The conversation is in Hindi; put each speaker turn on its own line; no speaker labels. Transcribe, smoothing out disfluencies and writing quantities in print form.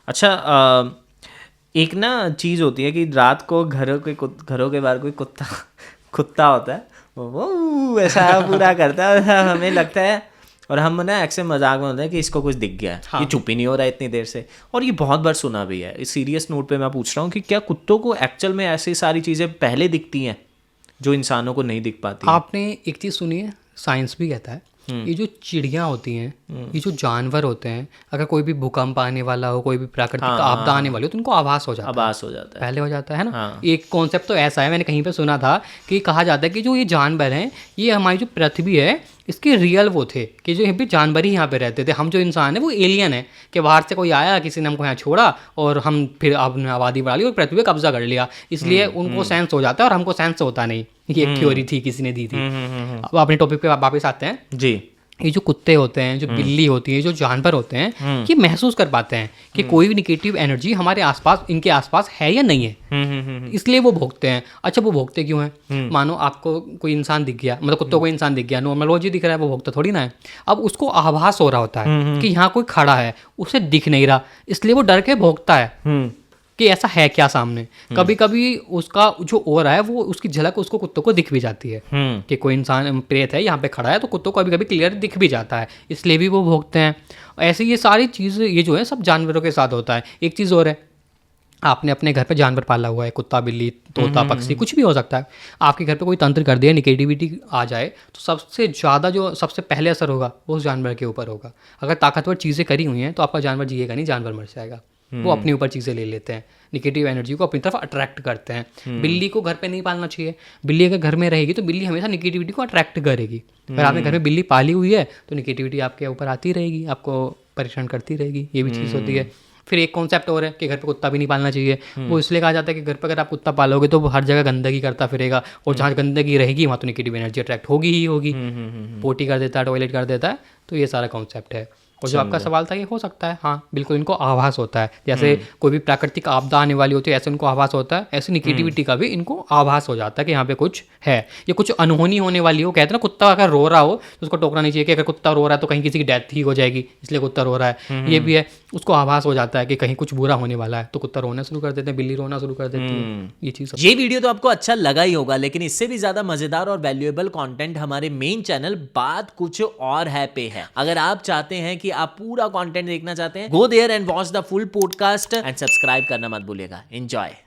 अच्छा, एक ना चीज़ होती है कि रात को घरों के बाहर कोई कुत्ता कुत्ता होता है, वो ऐसा पूरा करता है, हमें लगता है, और हम ना अक्सर मजाक में होता है कि इसको कुछ दिख गया है,
हाँ।
ये चुप ही नहीं हो रहा है इतनी देर से। और ये बहुत बार सुना भी है। इस सीरियस नोट पे मैं पूछ रहा हूँ कि क्या कुत्तों को एक्चुअल में ऐसी सारी चीज़ें पहले दिखती हैं जो इंसानों को नहीं दिख पाती हैं?
आपने एक चीज़ सुनी है, साइंस भी कहता है ये जो चिड़ियाँ होती हैं, ये जो जानवर होते हैं, अगर कोई भी भूकंप आने वाला हो, कोई भी प्राकृतिक आपदा आने वाली हो, तो उनको आभास हो जाता है।
आभास हो जाता है,
पहले हो जाता है ना।
हाँ।
एक कॉन्सेप्ट तो ऐसा है, मैंने कहीं पे सुना था कि कहा जाता है कि जो ये जानवर हैं, ये हमारी जो पृथ्वी है इसके रियल वो थे, कि जो यहाँ पे जानवर ही यहाँ पे रहते थे। हम जो इंसान है वो एलियन है, कि बाहर से कोई आया, किसी ने हमको यहाँ छोड़ा और हम फिर आपने आबादी बढ़ा ली और पृथ्वी पे कब्जा कर लिया, इसलिए उनको सेंस हो जाता है और हमको सेंस होता नहीं। ये एक थ्योरी थी, किसी ने दी थी। अब अपने टॉपिक पे वापस आते हैं
जी।
ये जो कुत्ते होते हैं, जो बिल्ली होती है, जो जानवर होते हैं, ये महसूस कर पाते हैं कि कोई भी निगेटिव एनर्जी हमारे आसपास, इनके आसपास है या नहीं है, इसलिए वो भोगते हैं। अच्छा, वो भोगते क्यों हैं? मानो आपको कोई इंसान दिख गया, मतलब कुत्तों को इंसान दिख गया, नॉर्मल वो जी दिख रहा है, वो भोगता थोड़ी ना है। अब उसको आभास हो रहा होता है कि यहाँ कोई खड़ा है, उसे दिख नहीं रहा, इसलिए वो डर के भोगता है कि ऐसा है क्या सामने। कभी कभी उसका जो ओरा है वो, उसकी झलक उसको कुत्तों को दिख भी जाती है कि कोई इंसान प्रेत है यहाँ पे खड़ा है, तो कुत्तों को कभी कभी क्लियर दिख भी जाता है, इसलिए भी वो भोगते हैं। ऐसे ये सारी चीज़, ये जो है सब जानवरों के साथ होता है। एक चीज़ और है, आपने अपने घर पे जानवर पाला हुआ है, कुत्ता बिल्ली तोता पक्षी कुछ भी हो सकता है, आपके घर पे कोई तंत्र कर दिया, निगेटिविटी आ जाए, तो सबसे ज़्यादा जो सबसे पहले असर होगा वो उस जानवर के ऊपर होगा। अगर ताकतवर चीज़ें करी हुई हैं तो आपका जानवर जिएगा नहीं, जानवर मर जाएगा। वो अपने ऊपर चीज़ें ले लेते हैं, निगेटिव एनर्जी को अपनी तरफ अट्रैक्ट करते हैं। बिल्ली को घर पे नहीं पालना चाहिए। बिल्ली अगर घर में रहेगी तो बिल्ली हमेशा निगेटिविटी को अट्रैक्ट करेगी। अगर आपने घर में बिल्ली पाली हुई है तो निगेटिविटी आपके ऊपर आती रहेगी, आपको परेशान करती रहेगी। ये भी चीज़ होती है। फिर एक कॉन्सेप्ट और है कि घर पे कुत्ता भी नहीं पालना चाहिए। वो इसलिए कहा जाता है कि घर पे अगर आप कुत्ता पालोगे तो वो हर जगह गंदगी करता फिरेगा, और जहाँ गंदगी रहेगी वहाँ तो निगेटिव एनर्जी अट्रैक्ट होगी ही होगी। पोटी कर देता है, टॉयलेट कर देता है। तो ये सारा कॉन्सेप्ट है। और जो आपका सवाल था, ये हो सकता है, हाँ बिल्कुल, इनको आभास होता है। जैसे कोई भी प्राकृतिक आपदा आने वाली होती है, ऐसे उनको आभास होता है, ऐसे निगेटिविटी का भी इनको आभास हो जाता है कि यहाँ पे कुछ है, ये कुछ अनहोनी होने वाली हो। कहते हैं ना, कुत्ता अगर रो रहा हो तो उसको टोकना नहीं चाहिए कि अगर कुत्ता रो रहा है तो कहीं किसी की डेथ ही हो जाएगी, इसलिए कुत्ता रो रहा है। ये भी है, उसको आभास हो जाता है कि कहीं कुछ बुरा होने वाला है, तो कुत्ता रोना शुरू कर देते हैं, बिल्ली रोना शुरू कर देती है। ये चीज़।
ये वीडियो तो आपको अच्छा लगा ही होगा, लेकिन इससे भी ज्यादा मजेदार और वैल्यूएबल कंटेंट हमारे मेन चैनल बात कुछ और है पे है। अगर आप चाहते हैं कि आप पूरा कंटेंट देखना चाहते हैं, go there and watch the full podcast and subscribe करना मत भूलिएगा। एंजॉय।